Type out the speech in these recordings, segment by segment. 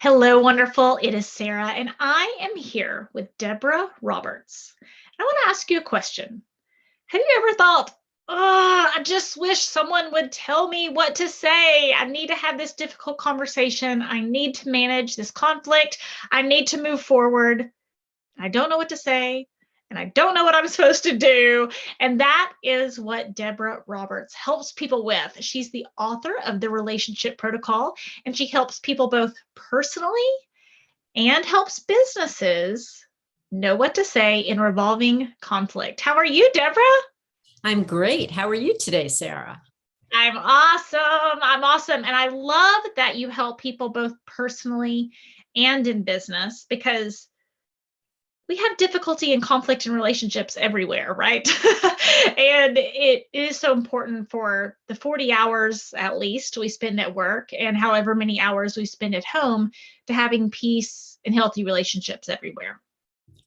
Hello, wonderful. It is Sarah, and I am here with Debra Roberts. I want to ask you a question. Have you ever thought, oh, I just wish someone would tell me what to say? I need to have this difficult conversation. I need to manage this conflict. I need to move forward. I don't know what to say, and I don't know what I'm supposed to do. And that is what Debra Roberts helps people with. She's the author of The Relationship Protocol, and she helps people both personally and helps businesses know what to say in revolving conflict. How are you, Debra? I'm great. How are you today, Sarah? I'm awesome. I'm awesome. And I love that you help people both personally and in business because we have difficulty and conflict in relationships everywhere, right? And it is so important for the 40 hours at least we spend at work and however many hours we spend at home to having peace and healthy relationships everywhere.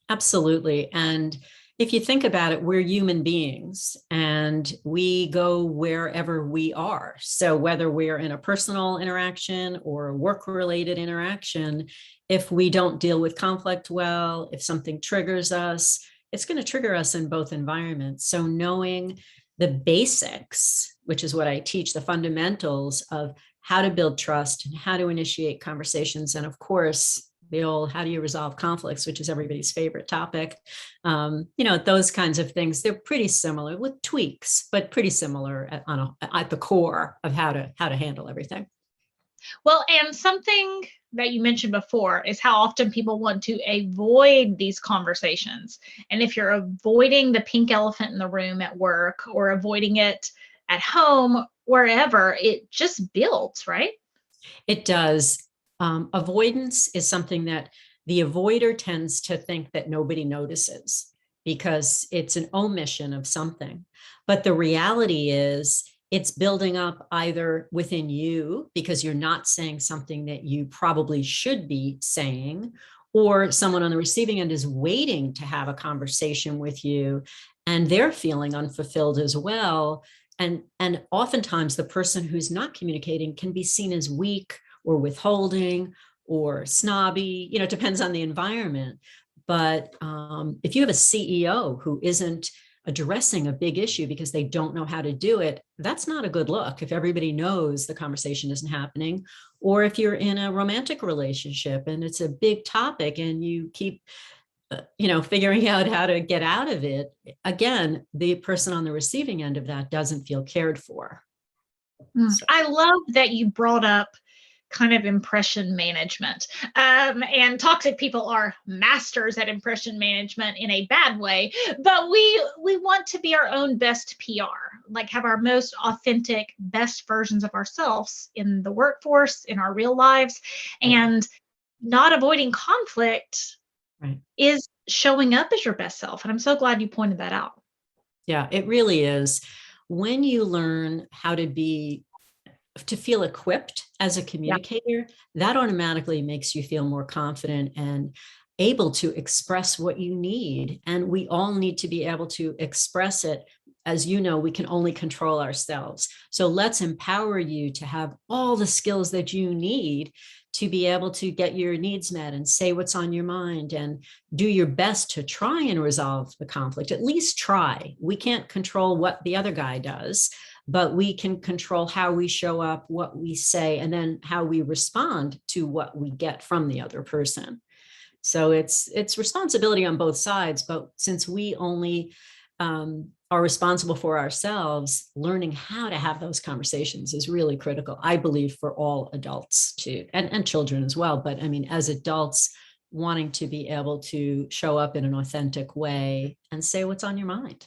Absolutely. And if you think about it, we're human beings and we go wherever we are. So whether we're in a personal interaction or a work-related interaction, if we don't deal with conflict well, if something triggers us, it's going to trigger us in both environments. So knowing the basics, which is what I teach, the fundamentals of how to build trust and how to initiate conversations. And of course, the old how do you resolve conflicts, which is everybody's favorite topic. Those kinds of things, they're pretty similar with tweaks, but pretty similar at the core of how to handle everything. Well, and something that you mentioned before is how often people want to avoid these conversations. And if you're avoiding the pink elephant in the room at work or avoiding it at home, wherever, it just builds, right? It does. Avoidance is something that the avoider tends to think that nobody notices because it's an omission of something. But the reality is it's building up either within you because you're not saying something that you probably should be saying, or someone on the receiving end is waiting to have a conversation with you and they're feeling unfulfilled as well. And oftentimes the person who's not communicating can be seen as weak or withholding or snobby, it depends on the environment. But if you have a CEO who isn't addressing a big issue because they don't know how to do it, that's not a good look if everybody knows the conversation isn't happening. Or if you're in a romantic relationship and it's a big topic and you keep figuring out how to get out of it, again, the person on the receiving end of that doesn't feel cared for. So. I love that you brought up kind of impression management. And toxic people are masters at impression management in a bad way, but we want to be our own best PR, like have our most authentic, best versions of ourselves in the workforce, in our real lives, and not avoiding conflict is showing up as your best self. And I'm so glad you pointed that out. Yeah, it really is. When you learn how to feel equipped as a communicator, that automatically makes you feel more confident and able to express what you need. And we all need to be able to express it. As you know, we can only control ourselves. So let's empower you to have all the skills that you need to be able to get your needs met and say what's on your mind and do your best to try and resolve the conflict. At least try. We can't control what the other guy does, but we can control how we show up, what we say, and then how we respond to what we get from the other person. So it's responsibility on both sides, but since we only are responsible for ourselves, learning how to have those conversations is really critical, I believe, for all adults too, and children as well. But I mean, as adults, wanting to be able to show up in an authentic way and say what's on your mind.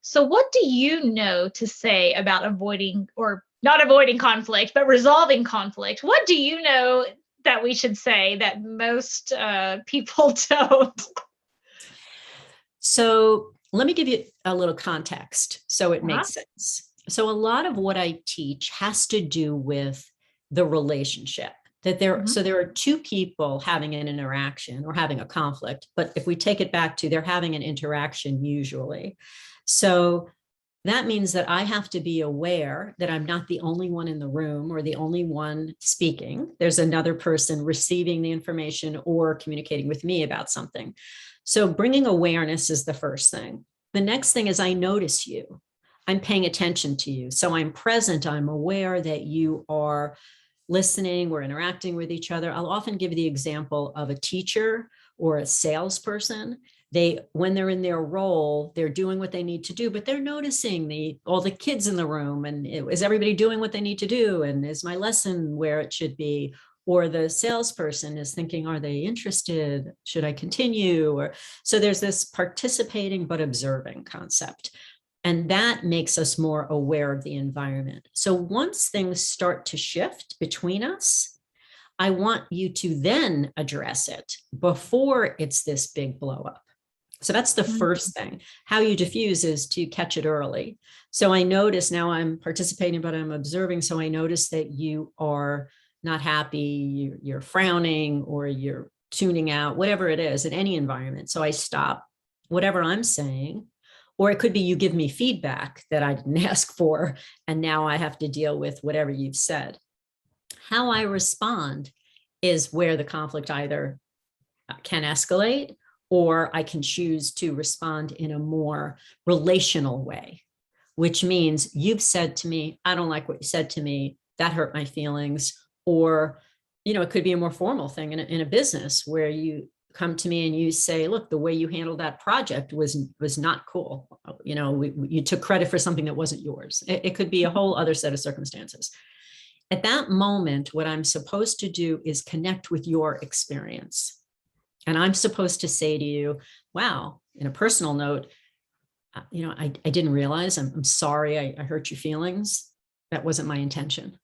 So what do you know to say about avoiding, or not avoiding conflict, but resolving conflict? What do you know that we should say that most people don't? So let me give you a little context so it makes sense. So a lot of what I teach has to do with the relationship. So there are two people having an interaction or having a conflict, but if we take it back to they're having an interaction usually. So that means that I have to be aware that I'm not the only one in the room or the only one speaking. There's another person receiving the information or communicating with me about something. So bringing awareness is the first thing. The next thing is I notice you. I'm paying attention to you. So I'm present. I'm aware that you are listening, we're interacting with each other. I'll often give the example of a teacher or a salesperson. When they're in their role, they're doing what they need to do, but they're noticing all the kids in the room, and is everybody doing what they need to do? And is my lesson where it should be? Or the salesperson is thinking, are they interested? Should I continue? So there's this participating but observing concept. And that makes us more aware of the environment. So once things start to shift between us, I want you to then address it before it's this big blow up. So that's the first thing. How you diffuse is to catch it early. So I notice now I'm participating, but I'm observing. So I notice that you are not happy, you're frowning, or you're tuning out, whatever it is in any environment. So I stop whatever I'm saying. Or it could be you give me feedback that I didn't ask for, and now I have to deal with whatever you've said. How I respond is where the conflict either can escalate, or I can choose to respond in a more relational way, which means you've said to me, I don't like what you said to me, that hurt my feelings. Or, it could be a more formal thing in a business where you come to me and you say, look, the way you handled that project was not cool. You took credit for something that wasn't yours. It could be a whole other set of circumstances. At that moment, what I'm supposed to do is connect with your experience. And I'm supposed to say to you, wow, in a personal note, I didn't realize, I'm sorry, I hurt your feelings. That wasn't my intention.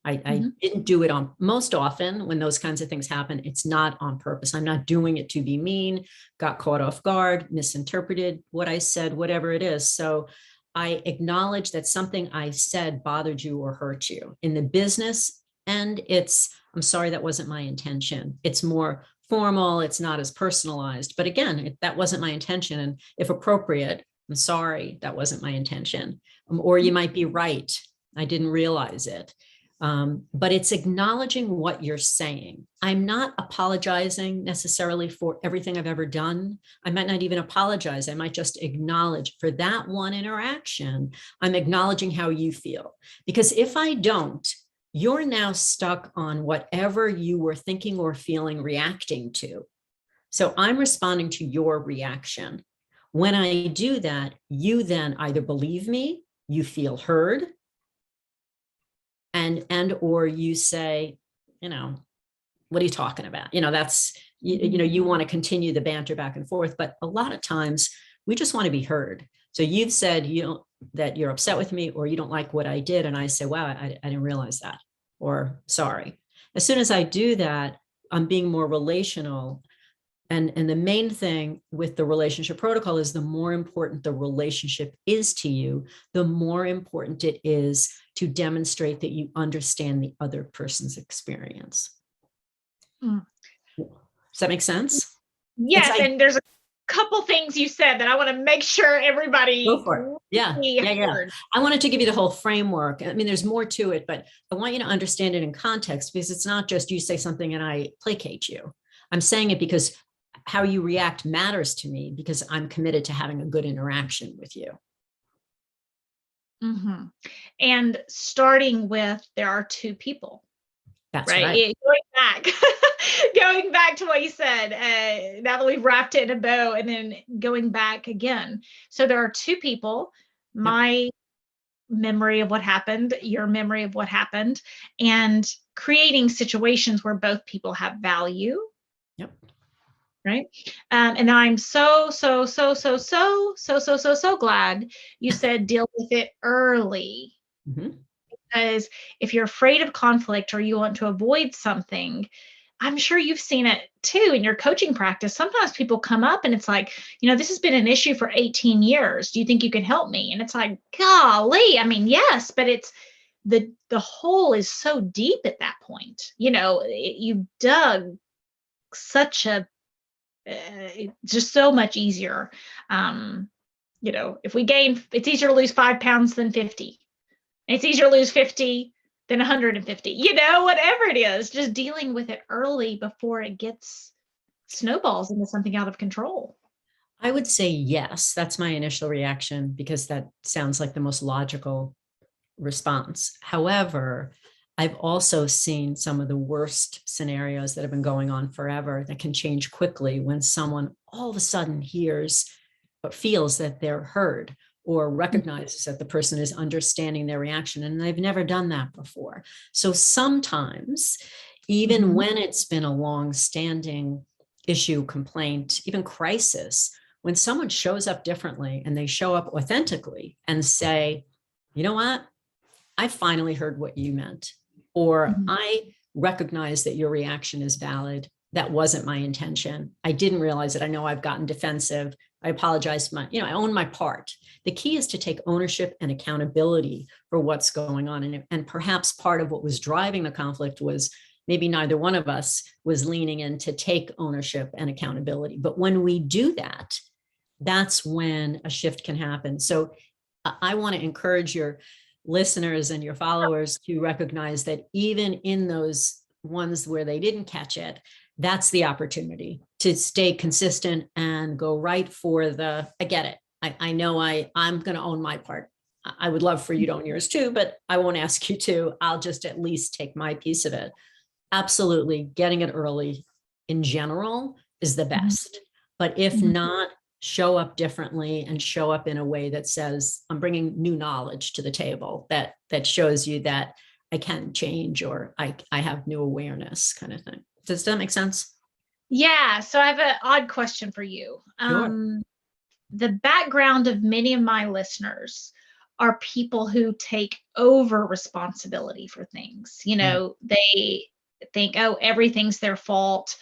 I didn't do it on, most often when those kinds of things happen, it's not on purpose. I'm not doing it to be mean, got caught off guard, misinterpreted what I said, whatever it is. So I acknowledge that something I said bothered you or hurt you in the business. And I'm sorry, that wasn't my intention. It's more formal. It's not as personalized, but again, that wasn't my intention. And if appropriate, I'm sorry, that wasn't my intention. Or you might be right. I didn't realize it. But it's acknowledging what you're saying. I'm not apologizing necessarily for everything I've ever done. I might not even apologize. I might just acknowledge for that one interaction. I'm acknowledging how you feel. Because if I don't, you're now stuck on whatever you were thinking or feeling, reacting to. So I'm responding to your reaction. When I do that, you then either believe me, you feel heard, or you say, what are you talking about? That's, you want to continue the banter back and forth, but a lot of times we just want to be heard. So you've said, that you're upset with me, or you don't like what I did. And I say, wow, I didn't realize that, or sorry. As soon as I do that, I'm being more relational. And the main thing with the relationship protocol is the more important the relationship is to you, the more important it is to demonstrate that you understand the other person's experience. Does that make sense? Yes, and there's a couple things you said that I want to make sure everybody go for it. Yeah. I wanted to give you the whole framework. I mean, there's more to it, but I want you to understand it in context, because it's not just you say something and I placate you. I'm saying it because how you react matters to me, because I'm committed to having a good interaction with you. Mm-hmm. And starting with, there are two people. That's right. Going back to what you said, now that we've wrapped it in a bow, and then going back again. So there are two people, my memory of what happened, your memory of what happened, and creating situations where both people have value. Yep. Right. And I'm so glad you said deal with it early. Mm-hmm. Because if you're afraid of conflict or you want to avoid something, I'm sure you've seen it too in your coaching practice. Sometimes people come up and it's like, this has been an issue for 18 years. Do you think you can help me? And it's like, golly, I mean, yes, but it's the hole is so deep at that point. You've dug such a just so much easier If we gain, it's easier to lose 5 pounds than 50. It's easier to lose 50 than 150, whatever it is, just dealing with it early before it gets snowballs into something out of control. I would say yes. That's my initial reaction because that sounds like the most logical response. However, I've also seen some of the worst scenarios that have been going on forever that can change quickly when someone all of a sudden hears or feels that they're heard or recognizes that the person is understanding their reaction. And they've never done that before. So sometimes, even when it's been a long-standing issue, complaint, even crisis, when someone shows up differently and they show up authentically and say, you know what? I finally heard what you meant, or I recognize that your reaction is valid. That wasn't my intention. I didn't realize it. I know I've gotten defensive. I apologize. I own my part. The key is to take ownership and accountability for what's going on. And perhaps part of what was driving the conflict was maybe neither one of us was leaning in to take ownership and accountability. But when we do that, that's when a shift can happen. So I want to encourage your listeners and your followers to recognize that even in those ones where they didn't catch it, that's the opportunity to stay consistent and go right for I get it. I know I'm going to own my part. I would love for you to own yours too, but I won't ask you to. I'll just at least take my piece of it. Absolutely. Getting it early in general is the best. But if not, show up differently and show up in a way that says, I'm bringing new knowledge to the table that shows you that I can change or I have new awareness kind of thing. Does that make sense? Yeah. So I have an odd question for you. Sure. The background of many of my listeners are people who take over responsibility for things. They think, oh, everything's their fault.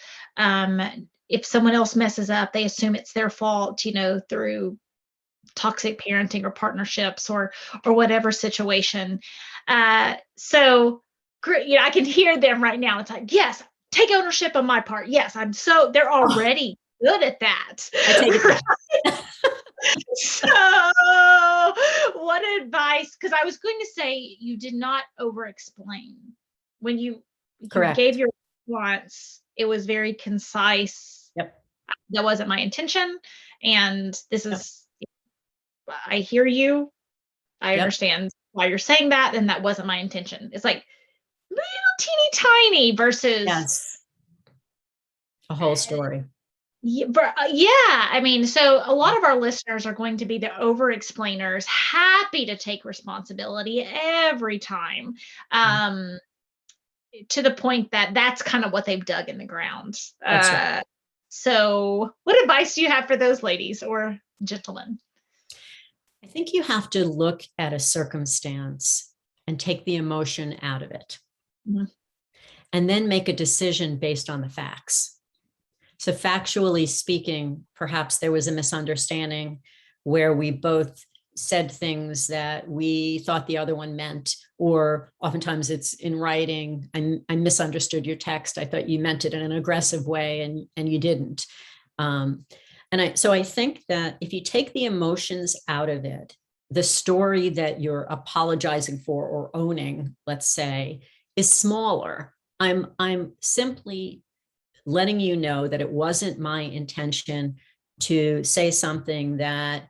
If someone else messes up, they assume it's their fault, through toxic parenting or partnerships or whatever situation. So I can hear them right now. It's like, yes, take ownership of my part. Yes, they're already good at that. I take it. So what advice, because I was going to say you did not over-explain. When you Correct. gave your response, it was very concise. Yep. That wasn't my intention. And this is, I hear you. I understand why you're saying that. And that wasn't my intention. It's like little teeny tiny versus a whole story. Yeah. I mean, so a lot of our listeners are going to be the over explainers, happy to take responsibility every time. To the point that that's kind of what they've dug in the ground. That's right. So what advice do you have for those ladies or gentlemen? I think you have to look at a circumstance and take the emotion out of it. And then make a decision based on the facts. So factually speaking, perhaps there was a misunderstanding where we both said things that we thought the other one meant, or oftentimes it's in writing. I misunderstood your text. I thought you meant it in an aggressive way and you didn't. So I think that if you take the emotions out of it, the story that you're apologizing for or owning, let's say, is smaller. I'm simply letting you know that it wasn't my intention to say something that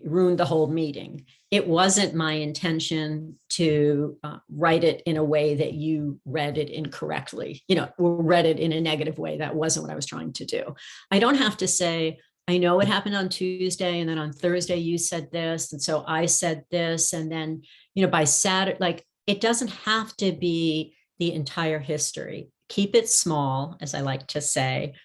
ruined the whole meeting. It wasn't my intention to write it in a way that you read it incorrectly, or read it in a negative way. That wasn't what I was trying to do. I don't have to say, I know it happened on Tuesday, and then on Thursday you said this, and so I said this, and then, by Saturday, it doesn't have to be the entire history. Keep it small, as I like to say.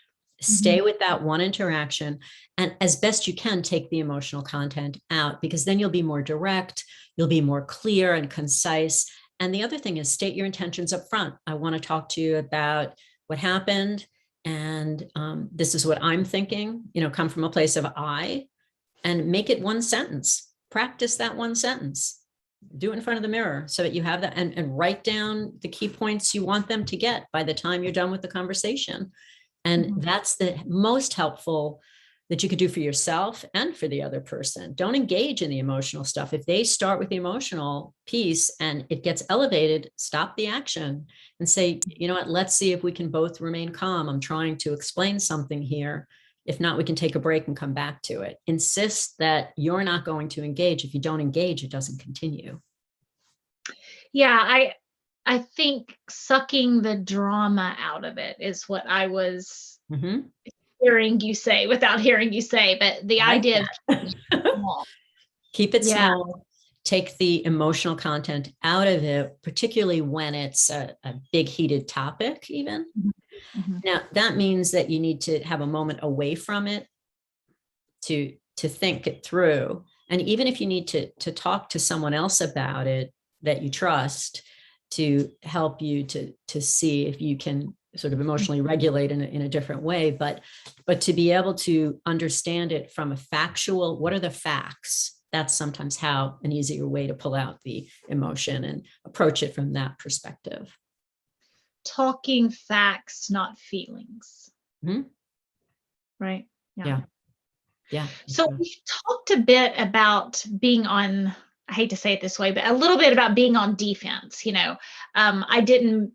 Stay with that one interaction, and as best you can, take the emotional content out, because then you'll be more direct, you'll be more clear and concise. And the other thing is, state your intentions up front. I want to talk to you about what happened, and this is what I'm thinking, come from a place of I, and make it one sentence. Practice that one sentence. Do it in front of the mirror so that you have that, and write down the key points you want them to get by the time you're done with the conversation. And that's the most helpful that you could do for yourself and for the other person. Don't engage in the emotional stuff. If they start with the emotional piece and it gets elevated, stop the action and say, you know what, let's see if we can both remain calm. I'm trying to explain something here. If not, we can take a break and come back to it. Insist that you're not going to engage. If you don't engage, it doesn't continue. Yeah, I think sucking the drama out of it is what I was hearing you say without hearing you say, but the idea of keep it small, take the emotional content out of it, particularly when it's a big heated topic even. Now, that means that you need to have a moment away from it to think it through. And even if you need to talk to someone else about it that you trust to help you to see if you can sort of emotionally regulate in a different way, but to be able to understand it from a factual, what are the facts? That's sometimes how an easier way to pull out the emotion and approach it from that perspective. Talking facts, not feelings. Right? Yeah. So we've talked a bit about being on, I hate to say it this way, but a little bit about being on defense. I didn't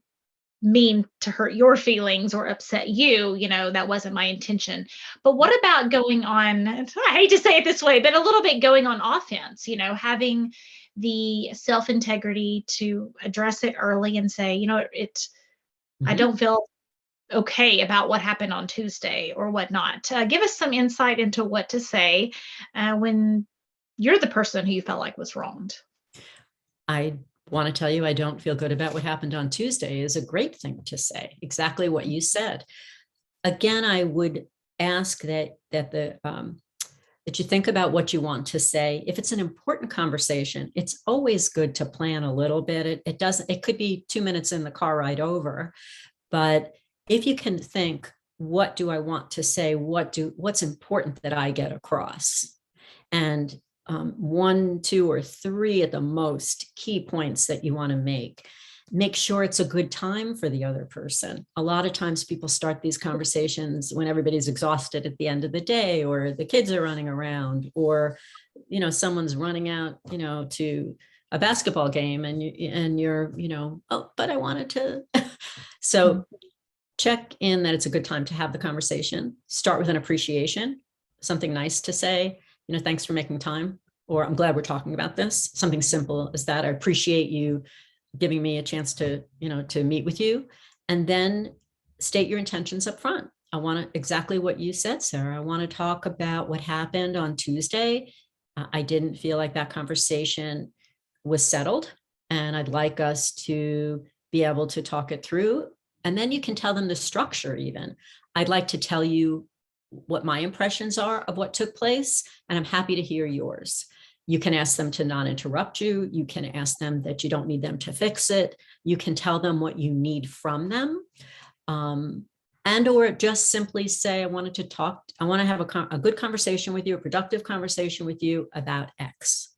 mean to hurt your feelings or upset you, that wasn't my intention. But what about going on, I hate to say it this way, but a little bit going on offense, having the self-integrity to address it early and say, I don't feel okay about what happened on Tuesday or whatnot. Give us some insight into what to say when you're the person who you felt like was wronged. I want to tell you, I don't feel good about what happened on Tuesday is a great thing to say. Exactly what you said. Again, I would ask that you think about what you want to say. If it's an important conversation, it's always good to plan a little bit. It could be 2 minutes in the car ride over, but if you can think, what do I want to say? What's important that I get across? And 1, 2, or 3 at the most key points that you want to make sure it's a good time for the other person. A lot of times people start these conversations when everybody's exhausted at the end of the day, or the kids are running around, or someone's running out to a basketball game and you're oh, but I wanted to. So check in that it's a good time to have the conversation. Start with an appreciation, something nice to say. Thanks for making time, or I'm glad we're talking about this. Something simple as that. I appreciate you giving me a chance to meet with you. And then state your intentions up front. I want exactly what you said, Sarah. I want to talk about what happened on Tuesday. I didn't feel like that conversation was settled, and I'd like us to be able to talk it through. And then you can tell them the structure even. I'd like to tell you what my impressions are of what took place, and I'm happy to hear yours. You can ask them to not interrupt you. You can ask them that you don't need them to fix it. You can tell them what you need from them. Or just simply say, I want to have a good conversation with you, a productive conversation with you about X.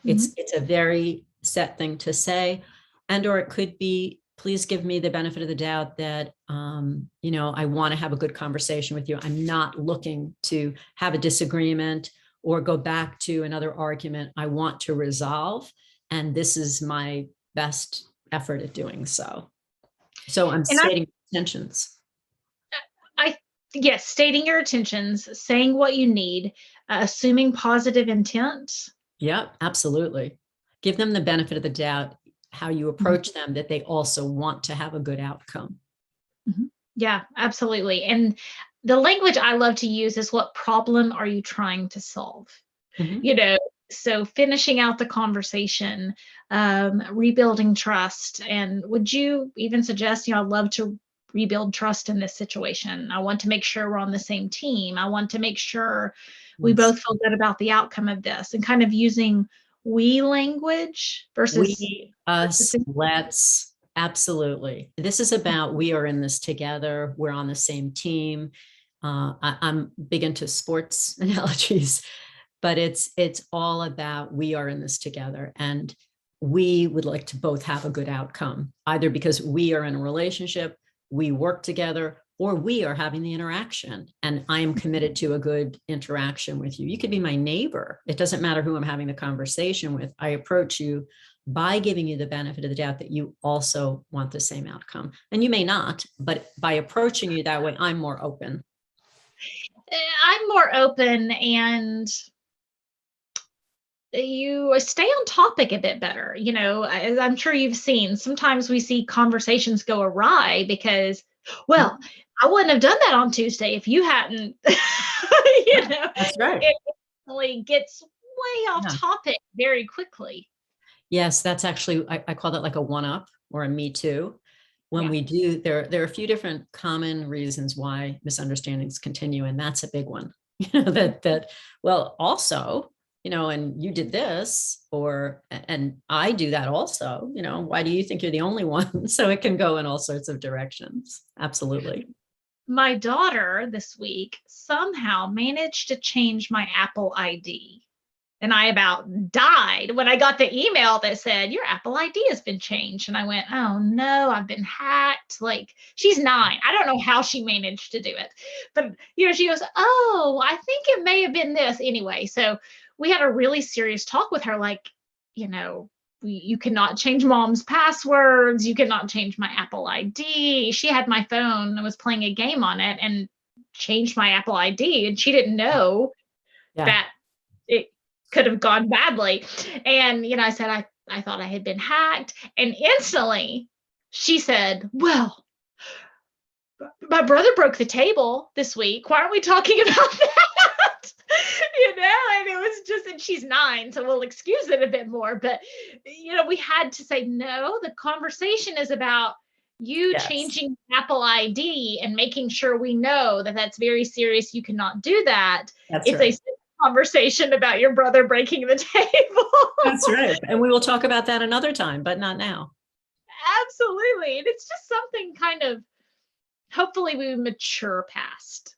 It's a very set thing to say. Or it could be, please give me the benefit of the doubt that, I want to have a good conversation with you. I'm not looking to have a disagreement or go back to another argument. I want to resolve, and this is my best effort at doing so. So I'm stating intentions. Yes, stating your intentions, saying what you need, assuming positive intent. Yeah, absolutely. Give them the benefit of the doubt, how you approach them, that they also want to have a good outcome. Yeah, absolutely. And the language I love to use is, what problem are you trying to solve? So finishing out the conversation, rebuilding trust. And would you even suggest, I'd love to rebuild trust in this situation. I want to make sure we're on the same team. I want to make sure we both feel good about the outcome of this, and kind of using we language versus we, us, let's. Absolutely. This is about, we are in this together. We're on the same team. I'm big into sports analogies, but it's all about, we are in this together, and we would like to both have a good outcome, either because we are in a relationship, we work together, or we are having the interaction and I am committed to a good interaction with you. You could be my neighbor. It doesn't matter who I'm having the conversation with. I approach you by giving you the benefit of the doubt that you also want the same outcome. And you may not, but by approaching you that way, I'm more open. I'm more open, and you stay on topic a bit better. As I'm sure you've seen, sometimes we see conversations go awry because, well, I wouldn't have done that on Tuesday if you hadn't. That's right. It really gets way off topic very quickly. Yes, that's actually, I call that like a one-up or a me too. When we do, there are a few different common reasons why misunderstandings continue, and that's a big one. Well, also, and you did this, and I do that also, why do you think you're the only one? So it can go in all sorts of directions. Absolutely. My daughter this week somehow managed to change my Apple ID. And I about died when I got the email that said, your Apple ID has been changed. And I went, oh no, I've been hacked. Like, she's 9. I don't know how she managed to do it. But, she goes, oh, I think it may have been this anyway. So we had a really serious talk with her, like, you cannot change mom's passwords. You cannot change my Apple ID. She had my phone and was playing a game on it and changed my Apple ID. And she didn't know that it could have gone badly. And, I said, I thought I had been hacked. And instantly she said, well, my brother broke the table this week. Why aren't we talking about that? And it was just, and she's 9, so we'll excuse it a bit more. But, we had to say, no, the conversation is about you changing Apple ID and making sure we know that that's very serious. You cannot do that. It's a conversation about your brother breaking the table. That's right. And we will talk about that another time, but not now. Absolutely. And it's just something kind of, hopefully we mature past,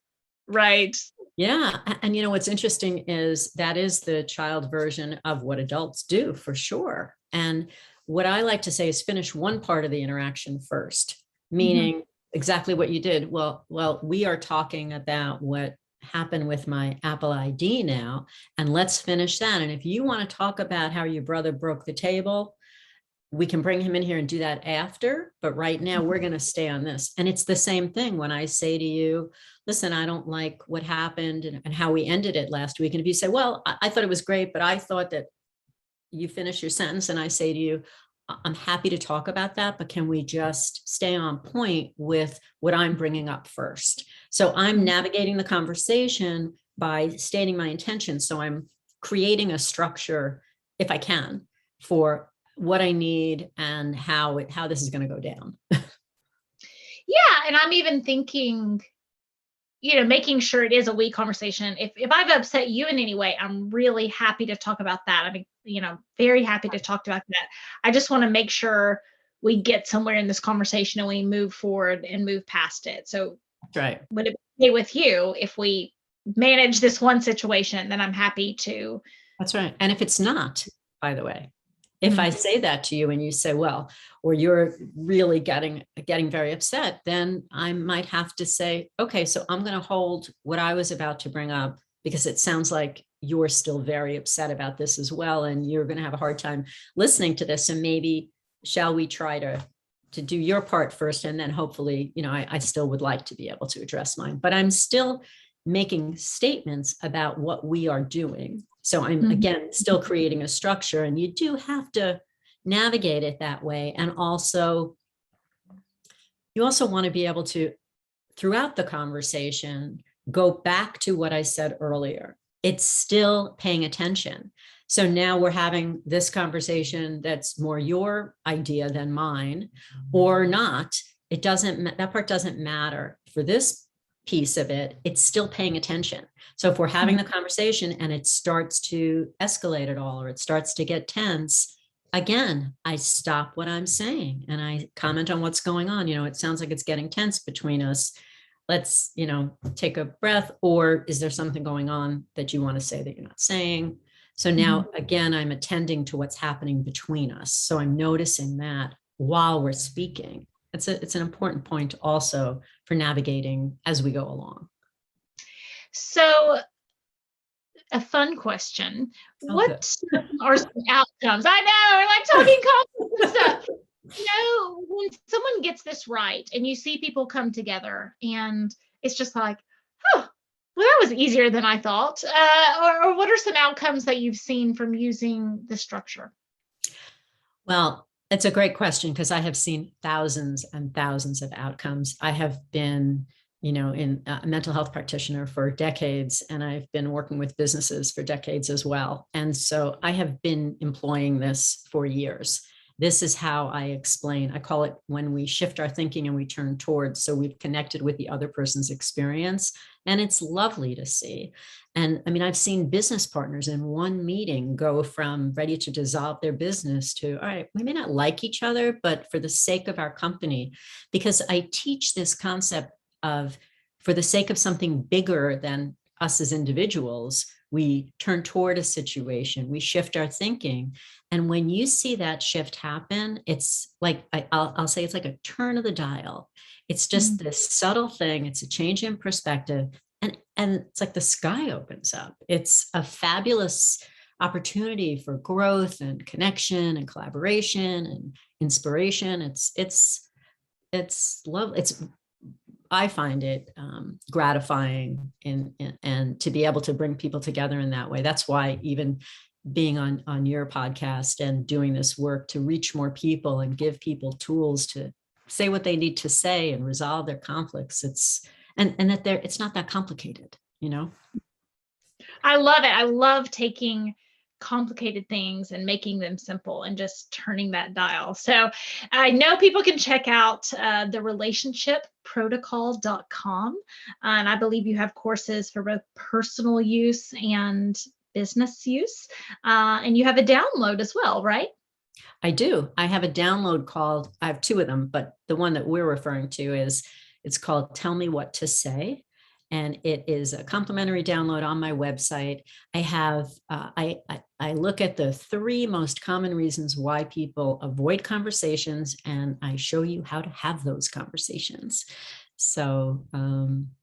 right? Yeah. And what's interesting is that is the child version of what adults do, for sure. And what I like to say is finish one part of the interaction first, meaning exactly what you did. Well, we are talking about what happened with my Apple ID now, and let's finish that. And if you want to talk about how your brother broke the table, we can bring him in here and do that after. But right now we're going to stay on this. And it's the same thing when I say to you, listen, I don't like what happened and how we ended it last week. And if you say, well, I thought it was great, but I thought that, you finish your sentence and I say to you, I'm happy to talk about that, but can we just stay on point with what I'm bringing up first? So I'm navigating the conversation by stating my intention. So I'm creating a structure, if I can, for what I need and how this is going to go down. Yeah. And I'm even thinking, making sure it is a we conversation. If I've upset you in any way, I'm really happy to talk about that. I mean, very happy to talk about that. I just want to make sure we get somewhere in this conversation and we move forward and move past it. So would it be okay with you if we manage this one situation, then I'm happy to. That's right. And if it's not, by the way, if I say that to you and you say, well, or you're really getting very upset, then I might have to say, okay, so I'm going to hold what I was about to bring up, because it sounds like you're still very upset about this as well. And you're going to have a hard time listening to this. And maybe shall we try to do your part first? And then hopefully, I still would like to be able to address mine, but I'm still making statements about what we are doing. So I'm, again, still creating a structure, and you do have to navigate it that way. And also, you also want to be able to, throughout the conversation, go back to what I said earlier. It's still paying attention. So now we're having this conversation that's more your idea than mine, or not. That part doesn't matter. For this piece of it, it's still paying attention. So if we're having the conversation and it starts to escalate at all, or it starts to get tense, again, I stop what I'm saying and I comment on what's going on. It sounds like it's getting tense between us. Let's, take a breath, or is there something going on that you want to say that you're not saying? So now, again, I'm attending to what's happening between us. So I'm noticing that while we're speaking. it's an important point also for navigating as we go along. So a fun question. Oh, good. What are some outcomes? I know, we're like talking conflict and stuff. When someone gets this right and you see people come together and it's just like, oh, well, that was easier than I thought. Or what are some outcomes that you've seen from using the structure? Well, it's a great question because I have seen thousands and thousands of outcomes. I have been, in a mental health practitioner for decades, and I've been working with businesses for decades as well. And so I have been employing this for years. This is how I explain. I call it when we shift our thinking and we turn towards. So we've connected with the other person's experience, and it's lovely to see. And I mean, I've seen business partners in one meeting go from ready to dissolve their business to, all right, we may not like each other, but for the sake of our company, because I teach this concept of, for the sake of something bigger than us as individuals, we turn toward a situation, we shift our thinking. And when you see that shift happen, it's like, I'll say it's like a turn of the dial. It's just this subtle thing. It's a change in perspective. And it's like the sky opens up. It's a fabulous opportunity for growth and connection and collaboration and inspiration. It's love. I find it gratifying and to be able to bring people together in that way. That's why even being on your podcast and doing this work to reach more people and give people tools to say what they need to say and resolve their conflicts. And that it's not that complicated, I love it. I love taking complicated things and making them simple and just turning that dial. So I know people can check out the relationshipprotocol.com. And I believe you have courses for both personal use and business use. And you have a download as well, right? I do. I have a download I have two of them, but the one that we're referring to it's called Tell Me What to Say. And it is a complimentary download on my website. I have, I look at the 3 most common reasons why people avoid conversations, and I show you how to have those conversations. So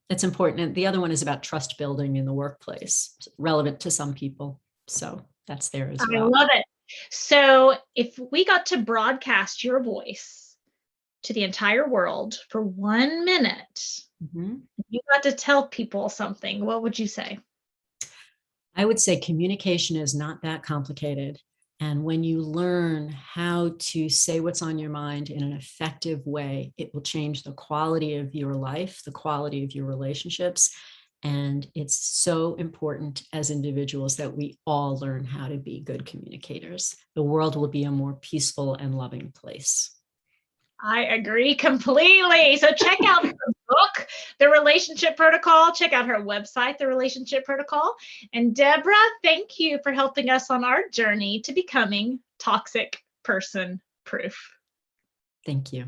it's important. And the other one is about trust building in the workplace, relevant to some people. So that's there as well. I love it. So if we got to broadcast your voice to the entire world for 1 minute, you got to tell people something, what would you say? I would say communication is not that complicated. And when you learn how to say what's on your mind in an effective way, it will change the quality of your life, the quality of your relationships. And it's so important as individuals that we all learn how to be good communicators. The world will be a more peaceful and loving place. I agree completely. So check out her book, The Relationship Protocol. Check out her website, The Relationship Protocol. And Debra, thank you for helping us on our journey to becoming toxic person proof. Thank you.